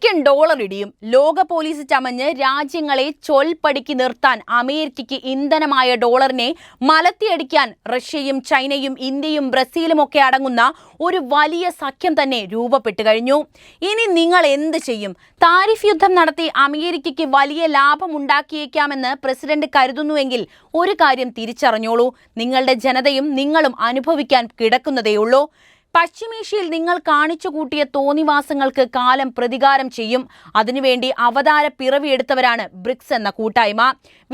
American dollar ഇടിയും. ലോക police ചമഞ്ഞ് രാജ്യങ്ങളെ ചൊൽപ്പടിക്ക് നിർത്താൻ അമേരിക്കയ്ക്ക് ഇന്ധനമായ ഡോളറിനെ മലത്തിയടിക്കാൻ റഷ്യയും ചൈനയും ഇന്ത്യയും ബ്രസീലും ഒക്കെ അടങ്ങുന്ന ഒരു വലിയ സഖ്യം തന്നെ രൂപപ്പെട്ടു കഴിഞ്ഞു. ഇനി നിങ്ങൾ എന്ത് ചെയ്യും? താരിഫ് യുദ്ധം നടത്തി അമേരിക്കയ്ക്ക് വലിയ ലാഭം ഉണ്ടാക്കിയേക്കാമെന്ന് പ്രസിഡന്റ് കരുതുന്നുവെങ്കിൽ ഒരു കാര്യം തിരിച്ചറിഞ്ഞോളൂ, നിങ്ങളുടെ ജനതയും നിങ്ങളും അനുഭവിക്കാൻ കിടക്കുന്നതേയുള്ളൂ. പശ്ചിമേഷ്യയിൽ നിങ്ങൾ കാണിച്ചു കൂട്ടിയ തോന്നിവാസങ്ങൾക്ക് കാലം പ്രതികാരം ചെയ്യും. അതിനുവേണ്ടി അവതാര പിറവിയെടുത്തവരാണ് ബ്രിക്സ് എന്ന കൂട്ടായ്മ.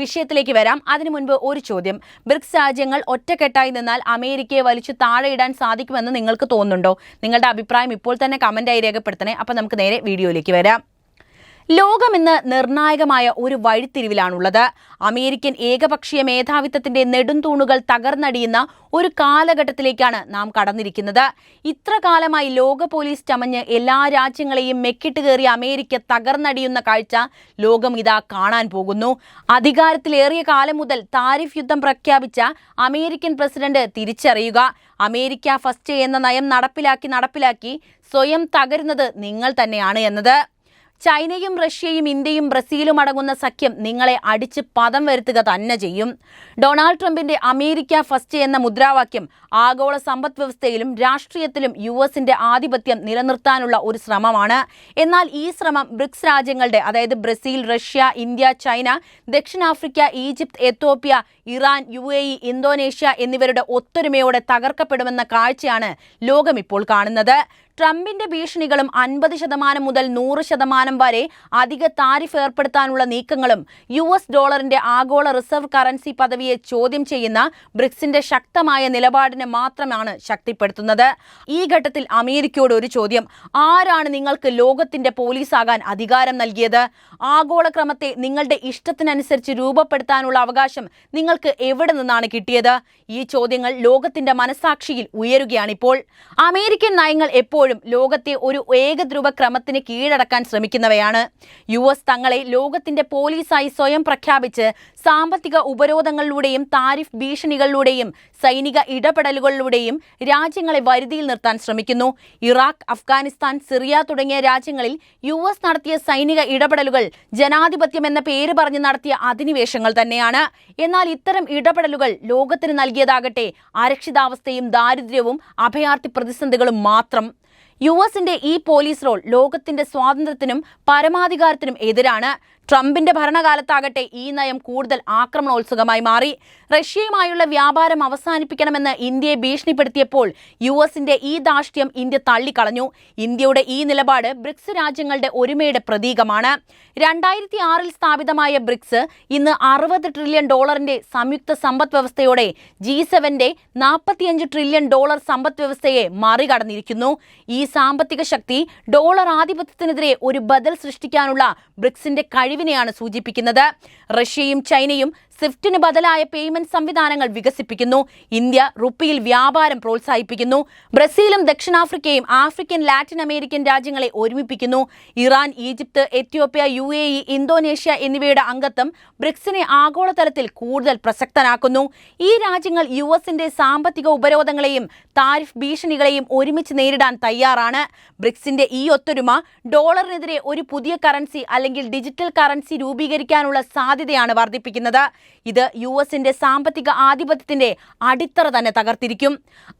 വിഷയത്തിലേക്ക് വരാം. അതിനു മുൻപ് ഒരു ചോദ്യം. ബ്രിക്സ് രാജ്യങ്ങൾ ഒറ്റക്കെട്ടായി നിന്നാൽ അമേരിക്കയെ വലിച്ചു താഴെയിടാൻ സാധിക്കുമെന്ന് നിങ്ങൾക്ക് തോന്നുന്നുണ്ടോ? നിങ്ങളുടെ അഭിപ്രായം ഇപ്പോൾ തന്നെ കമന്റായി രേഖപ്പെടുത്തണേ. അപ്പം നമുക്ക് നേരെ വീഡിയോയിലേക്ക് വരാം. ലോകം ഇന്ന് നിർണായകമായ ഒരു വഴിത്തിരിവിലാണുള്ളത്. അമേരിക്കൻ ഏകപക്ഷീയ മേധാവിത്വത്തിന്റെ നെടുംതൂണുകൾ തകർന്നടിയുന്ന ഒരു കാലഘട്ടത്തിലേക്കാണ് നാം കടന്നിരിക്കുന്നത്. ഇത്ര കാലമായി ലോക പോലീസ് ചമഞ്ഞ് എല്ലാ രാജ്യങ്ങളെയും മെക്കിട്ട് കയറിയ അമേരിക്ക തകർന്നടിയുന്ന കാഴ്ച ലോകം ഇതാ കാണാൻ പോകുന്നു. അധികാരത്തിലേറിയ കാലം മുതൽ താരിഫ് യുദ്ധം പ്രഖ്യാപിച്ച അമേരിക്കൻ പ്രസിഡന്റ് തിരിച്ചറിയുക, അമേരിക്ക ഫസ്റ്റ് എന്ന നയം നടപ്പിലാക്കി സ്വയം തകരുന്നത് നിങ്ങൾ തന്നെയാണ് എന്നത്. ചൈനയും റഷ്യയും ഇന്ത്യയും ബ്രസീലും അടങ്ങുന്ന സഖ്യം നിങ്ങളെ അടിച്ച് പദം വരുത്തുക തന്നെ ചെയ്യും. ഡൊണാൾഡ് ട്രംപിന്റെ അമേരിക്ക ഫസ്റ്റ് എന്ന മുദ്രാവാക്യം ആഗോള സമ്പദ് വ്യവസ്ഥയിലും രാഷ്ട്രീയത്തിലും യുഎസിന്റെ ആധിപത്യം നിലനിർത്താനുള്ള ഒരു ശ്രമമാണ്. എന്നാൽ ഈ ശ്രമം ബ്രിക്സ് രാജ്യങ്ങളുടെ, അതായത് ബ്രസീൽ, റഷ്യ, ഇന്ത്യ, ചൈന, ദക്ഷിണാഫ്രിക്ക, Egypt, Ethiopia, Iran, UAE, Indonesia എന്നിവരുടെ ഒത്തൊരുമയോടെ തകർക്കപ്പെടുമെന്ന കാഴ്ചയാണ് ലോകം ഇപ്പോൾ കാണുന്നത്. ട്രംപിന്റെ ഭീഷണികളും 50% മുതൽ 100% വരെ അധിക താരിഫ് ഏർപ്പെടുത്താനുള്ള നീക്കങ്ങളും US ഡോളറിന്റെ ആഗോള റിസർവ് കറൻസി പദവിയെ ചോദ്യം ചെയ്യുന്ന ബ്രിക്സിന്റെ ശക്തമായ നിലപാടിനെ മാത്രമാണ് ശക്തിപ്പെടുത്തുന്നത്. ഈ ഘട്ടത്തിൽ അമേരിക്കയോട് ഒരു ചോദ്യം: ആരാണ് നിങ്ങൾക്ക് ലോകത്തിന്റെ പോലീസാകാൻ അധികാരം നൽകിയത്? ആഗോള ക്രമത്തെ നിങ്ങളുടെ ഇഷ്ടത്തിനനുസരിച്ച് രൂപപ്പെടുത്താനുള്ള അവകാശം നിങ്ങൾക്ക് എവിടെ നിന്നാണ് കിട്ടിയത്? ഈ ചോദ്യങ്ങൾ ലോകത്തിന്റെ മനസാക്ഷിയിൽ ഉയരുകയാണിപ്പോൾ. അമേരിക്കൻ നയങ്ങൾ എപ്പോഴും ലോകത്തെ ഒരു ഏകധ്രുവ ക്രമത്തിന് കീഴടക്കാൻ ശ്രമിക്കുന്നവയാണ്. US തങ്ങളെ ലോകത്തിന്റെ പോലീസായി സ്വയം പ്രഖ്യാപിച്ച് സാമ്പത്തിക ഉപരോധങ്ങളിലൂടെയും താരിഫ് ഭീഷണികളിലൂടെയും സൈനിക ഇടപെടലുകളിലൂടെയും രാജ്യങ്ങളെ വരുതിയിൽ നിർത്താൻ ശ്രമിക്കുന്നു. ഇറാഖ്, അഫ്ഗാനിസ്ഥാൻ, സിറിയ തുടങ്ങിയ രാജ്യങ്ങളിൽ US നടത്തിയ സൈനിക ഇടപെടലുകൾ ജനാധിപത്യം എന്ന പേര് പറഞ്ഞ് നടത്തിയ അധിനിവേശങ്ങൾ തന്നെയാണ്. എന്നാൽ ഇത്തരം ഇടപെടലുകൾ ലോകത്തിന് നൽകിയതാകട്ടെ അരക്ഷിതാവസ്ഥയും ദാരിദ്ര്യവും അഭയാർത്ഥി പ്രതിസന്ധികളും മാത്രം. USന്റെ ഈ പോലീസ് റോൾ ലോകത്തിന്റെ സ്വാതന്ത്ര്യത്തിനും പരമാധികാരത്തിനും എതിരാണ്. ട്രംപിന്റെ ഭരണകാലത്താകട്ടെ ഈ നയം കൂടുതൽ ആക്രമണോത്സുകമായി മാറി. റഷ്യയുമായുള്ള വ്യാപാരം അവസാനിപ്പിക്കണമെന്ന് ഇന്ത്യയെ ഭീഷണിപ്പെടുത്തിയപ്പോൾ USന്റെ ഈ ധാർഷ്ട്യം ഇന്ത്യ തള്ളിക്കളഞ്ഞു. ഇന്ത്യയുടെ ഈ നിലപാട് ബ്രിക്സ് രാജ്യങ്ങളുടെ ഒരുമയുടെ പ്രതീകമാണ്. 2006 സ്ഥാപിതമായ ബ്രിക്സ് ഇന്ന് $60 ട്രില്യൺ സംയുക്ത സമ്പദ് വ്യവസ്ഥയോടെ G7ന്റെ $45 ട്രില്യൺ സമ്പദ് വ്യവസ്ഥയെ മറികടന്നിരിക്കുന്നു. ഈ സാമ്പത്തിക ശക്തി ഡോളർ ആധിപത്യത്തിനെതിരെ ഒരു ബദൽ സൃഷ്ടിക്കാനുള്ള ബ്രിക്സിന്റെ കഴിവിനെയാണ് സൂചിപ്പിക്കുന്നത്. റഷ്യയും ചൈനയും സ്വിഫ്റ്റിന് ബദലായ പേയ്മെന്റ് സംവിധാനങ്ങൾ വികസിപ്പിക്കുന്നു. ഇന്ത്യ റുപ്പിയിൽ വ്യാപാരം പ്രോത്സാഹിപ്പിക്കുന്നു. ബ്രസീലും ദക്ഷിണാഫ്രിക്കയും ആഫ്രിക്കൻ, ലാറ്റിൻ അമേരിക്കൻ രാജ്യങ്ങളെ ഒരുമിപ്പിക്കുന്നു. Iran, Egypt, Ethiopia, UAE, Indonesia എന്നിവയുടെ അംഗത്വം ബ്രിക്സിനെ ആഗോളതലത്തിൽ കൂടുതൽ പ്രസക്തനാക്കുന്നു. ഈ രാജ്യങ്ങൾ USന്റെ സാമ്പത്തിക ഉപരോധങ്ങളെയും താരിഫ് ഭീഷണികളെയും ഒരുമിച്ച് നേരിടാൻ തയ്യാറാണ്. ബ്രിക്സിന്റെ ഈ ഒത്തൊരുമ ഡോളറിനെതിരെ ഒരു പുതിയ കറൻസി അല്ലെങ്കിൽ ഡിജിറ്റൽ കറൻസി രൂപീകരിക്കാനുള്ള സാധ്യതയാണ് വർദ്ധിപ്പിക്കുന്നത്. ഇത് USന്റെ സാമ്പത്തിക ആധിപത്യത്തിന്റെ അടിത്തറ തന്നെ തകർത്തിരിക്കും.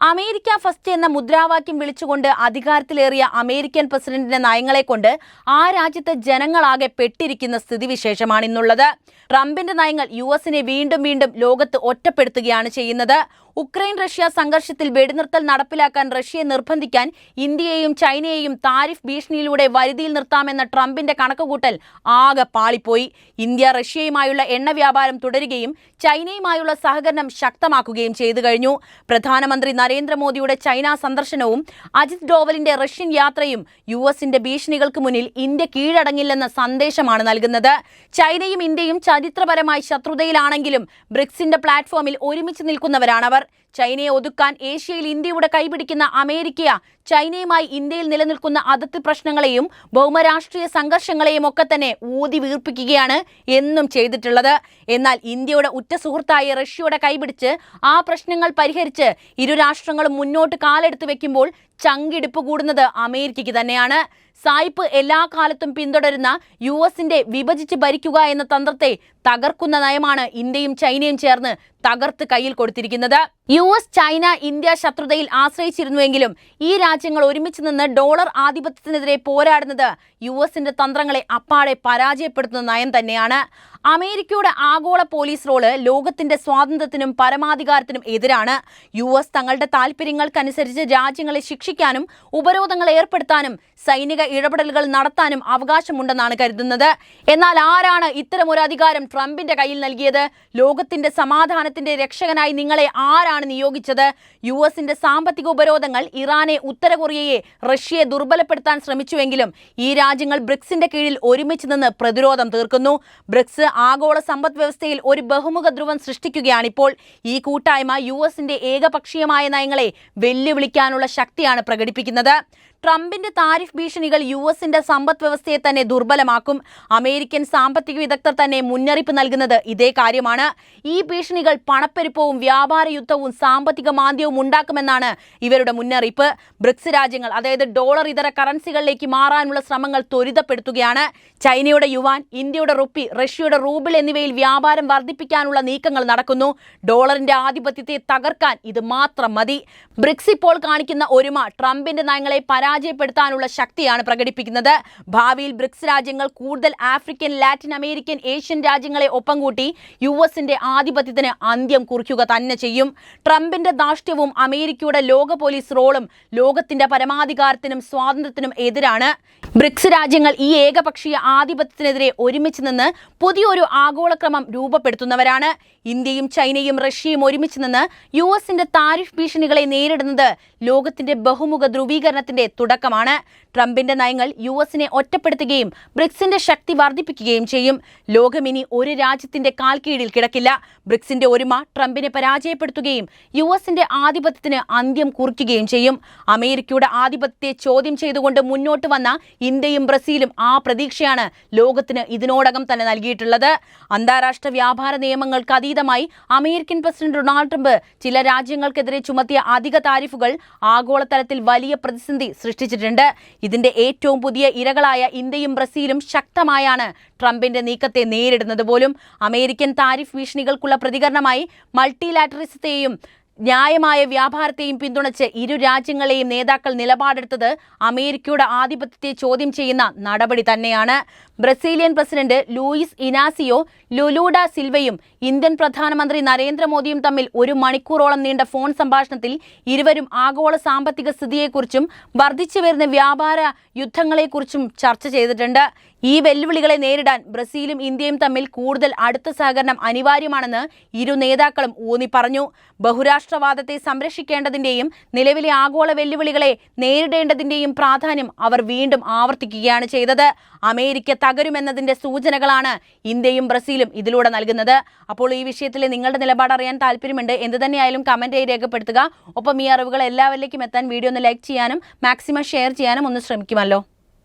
അമേരിക്ക ഫസ്റ്റ് എന്ന മുദ്രാവാക്യം വിളിച്ചുകൊണ്ട് അധികാരത്തിലേറിയ അമേരിക്കൻ പ്രസിഡന്റിന്റെ നയങ്ങളെ കൊണ്ട് ആ രാജ്യത്തെ ജനങ്ങളാകെ പെട്ടിരിക്കുന്ന സ്ഥിതിവിശേഷമാണ് ഇന്നുള്ളത്. ട്രംപിന്റെ നയങ്ങൾ USനെ വീണ്ടും വീണ്ടും ലോകത്ത് ഒറ്റപ്പെടുത്തുകയാണ് ചെയ്യുന്നത്. ഉക്രൈൻ റഷ്യ സംഘർഷത്തിൽ വെടിനിർത്തൽ നടപ്പിലാക്കാൻ റഷ്യയെ നിർബന്ധിക്കാൻ ഇന്ത്യയെയും ചൈനയെയും താരിഫ് ഭീഷണിയിലൂടെ വരുതിയിൽ നിർത്താമെന്ന ട്രംപിന്റെ കണക്കുകൂട്ടൽ ആകെ പാളിപ്പോയി. ഇന്ത്യ റഷ്യയുമായുള്ള എണ്ണ വ്യാപാരം തുടരുകയും ചൈനയുമായുള്ള സഹകരണം ശക്തമാക്കുകയും ചെയ്തു കഴിഞ്ഞു. പ്രധാനമന്ത്രി നരേന്ദ്രമോദിയുടെ ചൈന സന്ദർശനവും അജിത് ഡോവലിന്റെ റഷ്യൻ യാത്രയും USന്റെ ഭീഷണികൾക്ക് മുന്നിൽ ഇന്ത്യ കീഴടങ്ങില്ലെന്ന സന്ദേശമാണ് നൽകുന്നത്. ചൈനയും ഇന്ത്യയും ചരിത്രപരമായി ശത്രുതയിലാണെങ്കിലും ബ്രിക്സിന്റെ പ്ലാറ്റ്ഫോമിൽ ഒരുമിച്ച് നിൽക്കുന്നവരാണവർ. ചൈനയെ ഒതുക്കാൻ ഏഷ്യയിൽ ഇന്ത്യയുടെ കൈപിടിക്കുന്ന അമേരിക്ക ചൈനയുമായി ഇന്ത്യയിൽ നിലനിൽക്കുന്ന അതിർത്തി പ്രശ്നങ്ങളെയും ഭൗമരാഷ്ട്രീയ സംഘർഷങ്ങളെയും ഒക്കെ തന്നെ ഊതി വീർപ്പിക്കുകയാണ് എന്നും ചെയ്തിട്ടുള്ളത്. എന്നാൽ ഇന്ത്യയുടെ ഉറ്റ സുഹൃത്തായ റഷ്യയുടെ കൈപിടിച്ച് ആ പ്രശ്നങ്ങൾ പരിഹരിച്ച് ഇരു രാഷ്ട്രങ്ങളും മുന്നോട്ട് കാലെടുത്ത് വെക്കുമ്പോൾ ചങ്കിടിപ്പ് കൂടുന്നത് അമേരിക്കയ്ക്ക് തന്നെയാണ്. സായിപ്പ് എല്ലാ കാലത്തും പിന്തുടരുന്ന യുഎസിന്റെ വിഭജിച്ച് ഭരിക്കുക എന്ന തന്ത്രത്തെ തകർക്കുന്ന നയമാണ് ഇന്ത്യയും ചൈനയും ചേർന്ന് തകർത്ത് കയ്യിൽ കൊടുത്തിരിക്കുന്നത്. യുഎസ് ചൈന ഇന്ത്യ ശത്രുതയിൽ ആശ്രയിച്ചിരുന്നുവെങ്കിലും ഈ രാജ്യങ്ങൾ ഒരുമിച്ച് നിന്ന് ഡോളർ ആധിപത്യത്തിനെതിരെ പോരാടുന്നത് യുഎസിന്റെ തന്ത്രങ്ങളെ അപ്പാടെ പരാജയപ്പെടുത്തുന്ന നയം തന്നെയാണ്. അമേരിക്കയുടെ ആഗോള പോലീസ് റോള് ലോകത്തിന്റെ സ്വാതന്ത്ര്യത്തിനും പരമാധികാരത്തിനും എതിരാണ്. യുഎസ് തങ്ങളുടെ താൽപര്യങ്ങൾക്കനുസരിച്ച് രാജ്യങ്ങളെ ശിക്ഷിക്കാനും ഉപരോധങ്ങൾ ഏർപ്പെടുത്താനും സൈനിക ഇടപെടലുകൾ നടത്താനും അവകാശമുണ്ടെന്നാണ് കരുതുന്നത്. എന്നാൽ ആരാണ് ഇത്തരമൊരു അധികാരം ട്രംപിന്റെ കയ്യിൽ നൽകിയത്? ലോകത്തിന്റെ സമാധാനത്തിന്റെ രക്ഷകനായി നിങ്ങളെ ആരാണ് നിയോഗിച്ചത്? യുഎസിന്റെ സാമ്പത്തിക ഉപരോധങ്ങൾ ഇറാനെ, ഉത്തര കൊറിയയെ, റഷ്യയെ ദുർബലപ്പെടുത്താൻ ശ്രമിച്ചുവെങ്കിലും ഈ രാജ്യങ്ങൾ ബ്രിക്സിന്റെ കീഴിൽ ഒരുമിച്ച് നിന്ന് പ്രതിരോധം തീർക്കുന്നു. ബ്രിക്സ് ആഗോള സമ്പദ് വ്യവസ്ഥയിൽ ഒരു ബഹുമുഖ ധ്രുവം സൃഷ്ടിക്കുകയാണിപ്പോൾ. ഈ കൂട്ടായ്മ യുഎസിന്റെ ഏകപക്ഷീയമായ നയങ്ങളെ വെല്ലുവിളിക്കാനുള്ള ശക്തിയാണ് പ്രകടിപ്പിക്കുന്നത്. ട്രംപിന്റെ താരിഫ് ഭീഷണികൾ യുഎസിന്റെ സമ്പദ് വ്യവസ്ഥയെ തന്നെ ദുർബലമാക്കും. അമേരിക്കൻ സാമ്പത്തിക വിദഗ്ധർ തന്നെ മുന്നറിയിപ്പ് നൽകുന്നത് ഇതേ കാര്യമാണ്. ഈ ഭീഷണികൾ പണപ്പെരുപ്പവും വ്യാപാര യുദ്ധവും സാമ്പത്തിക മാന്ദ്യവും ഉണ്ടാക്കുമെന്നാണ് ഇവരുടെ മുന്നറിയിപ്പ്. ബ്രിക്സ് രാജ്യങ്ങൾ, അതായത് ഡോളർ ഇതര കറൻസികളിലേക്ക് മാറാനുള്ള ശ്രമങ്ങൾ ത്വരിതപ്പെടുത്തുകയാണ്. ചൈനയുടെ യുവാൻ, ഇന്ത്യയുടെ റുപ്പി, റഷ്യയുടെ റൂബിൾ എന്നിവയിൽ വ്യാപാരം വർദ്ധിപ്പിക്കാനുള്ള നീക്കങ്ങൾ നടക്കുന്നു. ഡോളറിന്റെ ആധിപത്യത്തെ തകർക്കാൻ ഇത് മാത്രം മതി. ബ്രിക്സ് ഇപ്പോൾ കാണിക്കുന്ന ഒരുമ ട്രംപിന്റെ നയങ്ങളെ പരാജയപ്പെടുത്താനുള്ള ശക്തിയാണ് പ്രകടിപ്പിക്കുന്നത്. ഭാവിയിൽ ബ്രിക്സ് രാജ്യങ്ങൾ കൂടുതൽ ആഫ്രിക്കൻ, ലാറ്റിൻ അമേരിക്കൻ, ഏഷ്യൻ രാജ്യങ്ങളെ ഒപ്പം കൂട്ടി യുഎസിന്റെ ആധിപത്യത്തിന് അന്ത്യം കുറിക്കുക തന്നെ ചെയ്യും. ട്രംപിന്റെ ധാർഷ്ട്യവും അമേരിക്കയുടെ ലോക പോലീസ് റോളും ലോകത്തിന്റെ പരമാധികാരത്തിനും സ്വാതന്ത്ര്യത്തിനും എതിരാണ്. ബ്രിക്സ് രാജ്യങ്ങൾ ഈ ഏകപക്ഷീയ ആധിപത്യത്തിനെതിരെ ഒരുമിച്ച് നിന്ന് പുതിയൊരു ആഗോളക്രമം രൂപപ്പെടുത്തുന്നവരാണ്. ഇന്ത്യയും ചൈനയും റഷ്യയും ഒരുമിച്ച് നിന്ന് യുഎസിന്റെ താരിഫ് ഭീഷണികളെ നേരിടുന്നത് ലോകത്തിന്റെ ബഹുമുഖ ധ്രുവീകരണത്തിന്റെ തുടക്കമാണ്. ട്രംപിന്റെ നയങ്ങൾ യുഎസിനെ ഒറ്റപ്പെടുത്തുകയും ബ്രിക്സിന്റെ ശക്തി വർദ്ധിപ്പിക്കുകയും ചെയ്യും. ലോകമിനി ഒരു രാജ്യത്തിന്റെ കാൽക്കീഴിൽ കിടക്കില്ല. ബ്രിക്സിന്റെ ഒരുമ ട്രംപിനെ പരാജയപ്പെടുത്തുകയും യുഎസിന്റെ ആധിപത്യത്തിന് അന്ത്യം കുറിക്കുകയും ചെയ്യും. അമേരിക്കയുടെ ആധിപത്യത്തെ ചോദ്യം ചെയ്തുകൊണ്ട് മുന്നോട്ട് വന്ന ഇന്ത്യയും ബ്രസീലും ആ പ്രതീക്ഷയാണ് ലോകത്തിന് ഇതിനോടകം തന്നെ നൽകിയിട്ടുള്ളത്. അന്താരാഷ്ട്ര വ്യാപാര നിയമങ്ങൾക്ക് അതീതമായി അമേരിക്കൻ പ്രസിഡന്റ് ഡൊണാൾഡ് ട്രംപ് ചില രാജ്യങ്ങൾക്കെതിരെ ചുമത്തിയ അധിക താരിഫുകൾ ആഗോളതലത്തിൽ വലിയ പ്രതിസന്ധി സൃഷ്ടിച്ചിട്ടുണ്ട്. ഇതിന്റെ ഏറ്റവും പുതിയ ഇരകളായ ഇന്ത്യയും ബ്രസീലും ശക്തമായാണ് ട്രംപിന്റെ നീക്കത്തെ നേരിടുന്നത് പോലും. അമേരിക്കൻ താരിഫ് ഭീഷണികൾക്കുള്ള പ്രതികരണമായി മൾട്ടിലാറ്ററിസത്തെയും ന്യായമായ വ്യാപാരത്തെയും പിന്തുണച്ച് ഇരു രാജ്യങ്ങളെയും നേതാക്കൾ നിലപാടെടുത്തത് അമേരിക്കയുടെ ആധിപത്യത്തെ ചോദ്യം ചെയ്യുന്ന നടപടി തന്നെയാണ്. Brazilian president Luiz Inacio Lula da സിൽവയും ഇന്ത്യൻ പ്രധാനമന്ത്രി നരേന്ദ്രമോദിയും തമ്മിൽ 1 മണിക്കൂറോളം നീണ്ട ഫോൺ സംഭാഷണത്തിൽ ഇരുവരും ആഗോള സാമ്പത്തിക സ്ഥിതിയെക്കുറിച്ചും വർദ്ധിച്ചു വരുന്ന വ്യാപാര യുദ്ധങ്ങളെക്കുറിച്ചും ചർച്ച ചെയ്തിട്ടുണ്ട്. ഈ വെല്ലുവിളികളെ നേരിടാൻ ബ്രസീലും ഇന്ത്യയും തമ്മിൽ കൂടുതൽ അടുത്ത സഹകരണം അനിവാര്യമാണെന്ന് ഇരു നേതാക്കളും ഊന്നി പറഞ്ഞു. ബഹുരാഷ്ട്രവാദത്തെ സംരക്ഷിക്കേണ്ടതിന്റെയും നിലവിലെ ആഗോള വെല്ലുവിളികളെ നേരിടേണ്ടതിന്റെയും പ്രാധാന്യം അവർ വീണ്ടും ആവർത്തിക്കുകയാണ് ചെയ്തത്. അമേരിക്ക തകരുമെന്നതിന്റെ സൂചനകളാണ് ഇന്ത്യയും ബ്രസീലും ഇതിലൂടെ നൽകുന്നത്. അപ്പോൾ ഈ വിഷയത്തിൽ നിങ്ങളുടെ നിലപാട് അറിയാൻ താല്പര്യമുണ്ട്. എന്ത് തന്നെയായാലും കമന്റായി രേഖപ്പെടുത്തുക. ഒപ്പം ഈ അറിവുകൾ എല്ലാവരിലേക്കും എത്താൻ വീഡിയോ ഒന്ന് ലൈക്ക് ചെയ്യാനും മാക്സിമം ഷെയർ ചെയ്യാനും ഒന്ന് ശ്രമിക്കുമല്ലോ.